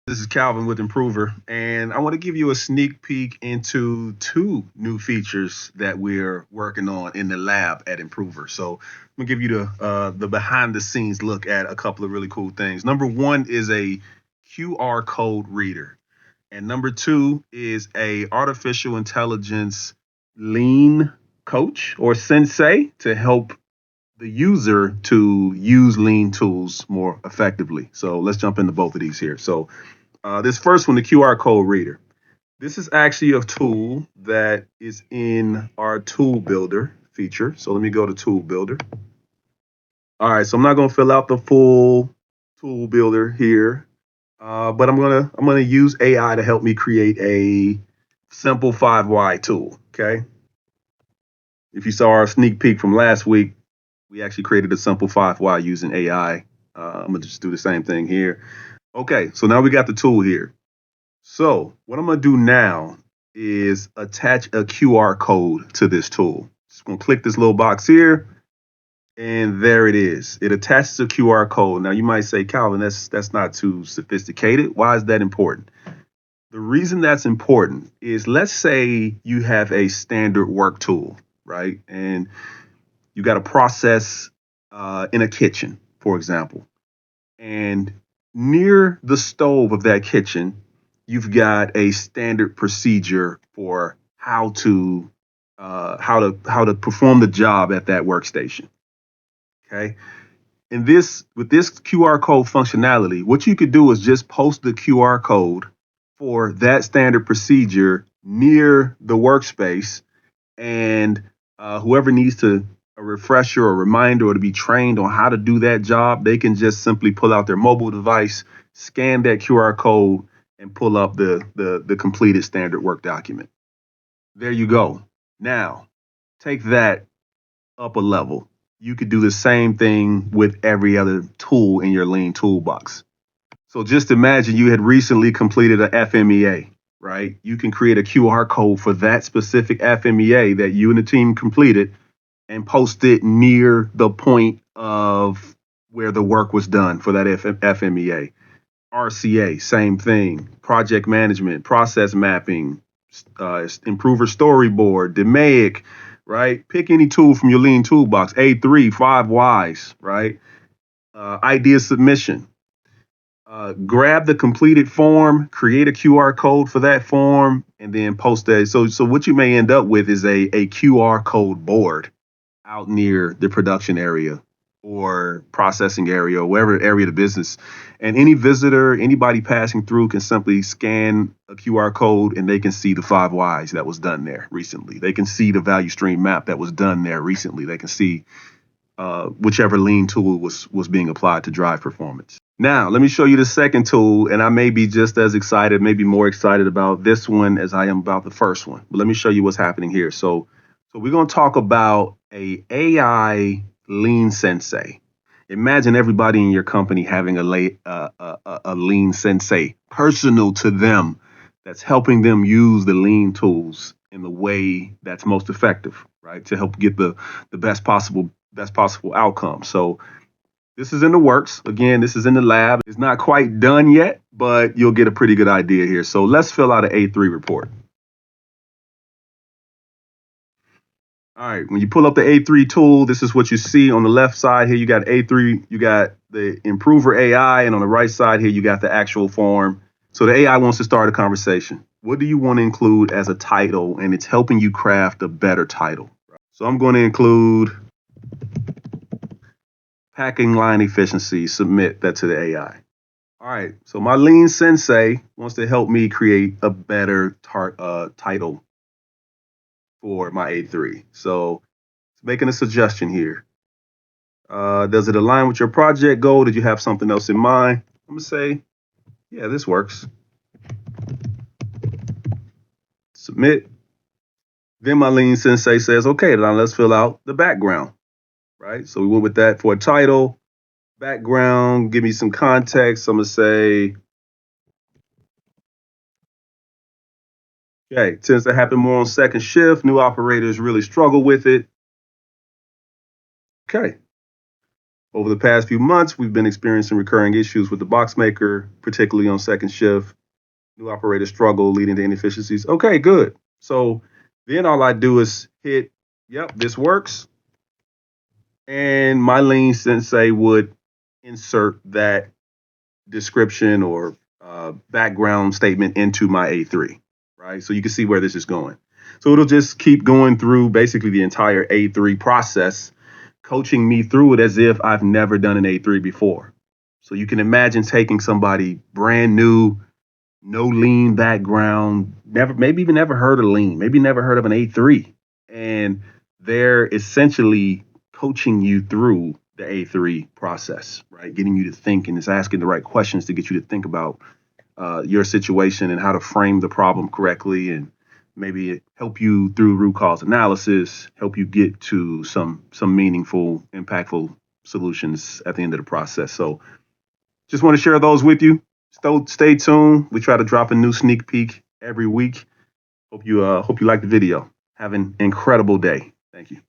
This is Calvin with Impruver, and I want to give you a sneak peek into two new features that we're working on in the lab at Impruver. So I'm gonna give you the behind the scenes look at a couple of really cool things. Number one is a QR code reader, and number two is a artificial intelligence lean coach or sensei to help the user to use lean tools more effectively. So let's jump into both of these here. So this first one, the QR code reader. This is actually a tool that is in our tool builder feature. So let me go to tool builder. All right, so I'm not going to fill out the full tool builder here, but I'm gonna use AI to help me create a simple 5Y tool. Okay. If you saw our sneak peek from last week, we actually created a simple 5Y using AI. I'm gonna just do the same thing here. Okay, so now we got the tool here. So what I'm gonna do now is attach a QR code to this tool. Just gonna click this little box here, and there it is. It attaches a QR code. Now you might say, Calvin, that's not too sophisticated. Why is that important? The reason that's important is, let's say you have a standard work tool, right? And you got a process in a kitchen, for example, and near the stove of that kitchen, you've got a standard procedure for how to perform the job at that workstation. Okay. And this with this QR code functionality, what you could do is just post the QR code for that standard procedure near the workspace, and whoever needs a refresher or reminder or to be trained on how to do that job, they can just simply pull out their mobile device, scan that QR code, and pull up the completed standard work document. There you go. Now, take that up a level. You could do the same thing with every other tool in your Lean toolbox. So just imagine you had recently completed a FMEA, right? You can create a QR code for that specific FMEA that you and the team completed and post it near the point of where the work was done for that FMEA. RCA, same thing. Project management, process mapping, Improver storyboard, DMAIC, right? Pick any tool from your Lean toolbox, A3, 5 Ys, right? Idea submission. Grab the completed form, create a QR code for that form, and then post that. So what you may end up with is a QR code board out near the production area or processing area or wherever area of the business. And any visitor, anybody passing through can simply scan a QR code and they can see the 5 Ys that was done there recently. They can see the value stream map that was done there recently. They can see whichever lean tool was being applied to drive performance. Now, let me show you the second tool, and I may be just as excited, maybe more excited about this one as I am about the first one. But let me show you what's happening here. So we're going to talk about a AI Lean Sensei. Imagine everybody in your company having a Lean Sensei personal to them that's helping them use the Lean tools in the way that's most effective, right? To help get the best possible outcome. So this is in the works. Again, this is in the lab. It's not quite done yet, but you'll get a pretty good idea here. So let's fill out an A3 report. All right, when you pull up the A3 tool, this is what you see on the left side here. You got A3, you got the Improver AI, and on the right side here, you got the actual form. So the AI wants to start a conversation. What do you want to include as a title? And it's helping you craft a better title. So I'm going to include packing line efficiency, submit that to the AI. All right, so my Lean Sensei wants to help me create a better title for my A3. So it's making a suggestion here. Does it align with your project goal? Did you have something else in mind? I'm gonna say, yeah, this works. Submit. Then my Lean Sensei says, okay, now let's fill out the background, right? So we went with that for a title, background, give me some context. I'm gonna say, okay, tends to happen more on second shift. New operators really struggle with it. Okay. Over the past few months, we've been experiencing recurring issues with the box maker, particularly on second shift. New operator struggle leading to inefficiencies. Okay, good. So then all I do is hit, yep, this works. And my Lean Sensei would insert that description or background statement into my A3, right? So you can see where this is going. So it'll just keep going through basically the entire A3 process, coaching me through it as if I've never done an A3 before. So you can imagine taking somebody brand new, no lean background, never, maybe even never heard of lean, maybe never heard of an A3. And they're essentially coaching you through the A3 process, right? Getting you to think and just asking the right questions to get you to think about your situation and how to frame the problem correctly, and maybe help you through root cause analysis, help you get to some meaningful, impactful solutions at the end of the process. So just want to share those with you. Stay tuned. We try to drop a new sneak peek every week. Hope you like the video. Have an incredible day. Thank you.